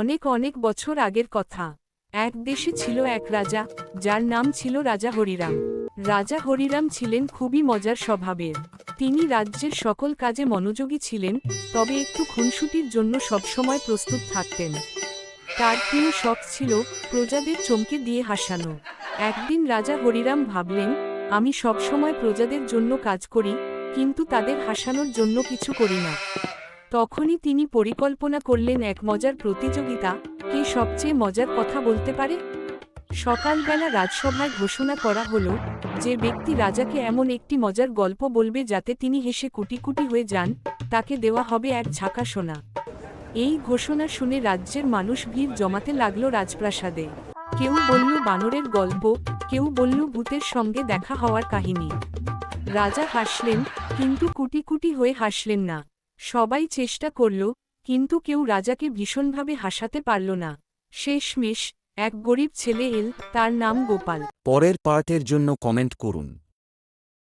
অনেক অনেক বছর আগের কথা। এক দেশে ছিল এক রাজা, যার নাম ছিল রাজা হরিরাম। রাজা হরিরাম ছিলেন খুবই মজার স্বভাবের। তিনি রাজ্যের সকল কাজে মনোযোগী ছিলেন, তবে একটু খুনসুটির জন্য সবসময় প্রস্তুত থাকতেন। তার প্রিয় শখ ছিল প্রজাদের চমকে দিয়ে হাসানো। একদিন রাজা হরিরাম ভাবলেন, আমি সবসময় প্রজাদের জন্য কাজ করি, কিন্তু তাদের হাসানোর জন্য কিছু করি না। তখনই তিনি পরিকল্পনা করলেন এক মজার প্রতিযোগিতা, কে সবচেয়ে মজার কথা বলতে পারে। সকালবেলা রাজসভায় ঘোষণা করা হলো, যে ব্যক্তি রাজাকে এমন একটি মজার গল্প বলবে যাতে তিনি হেসে কুটি কুটি হয়ে যান, তাকে দেওয়া হবে এক ঝাঁকা সোনা। এই ঘোষণা শুনে রাজ্যের মানুষ ভিড় জমাতে লাগলো রাজপ্রাসাদে। কেউ বলল বানরের গল্প, কেউ বলল ভূতের সঙ্গে দেখা হওয়ার কাহিনী। রাজা হাসলেন, কিন্তু কুটি কুটি হয়ে হাসলেন না। সবাই চেষ্টা করল, কিন্তু কেউ রাজাকে ভীষণভাবে হাসাতে পারল না। শেষমেশ এক গরিব ছেলে এল, তার নাম গোপাল। পরের পার্টের জন্য কমেন্ট করুন।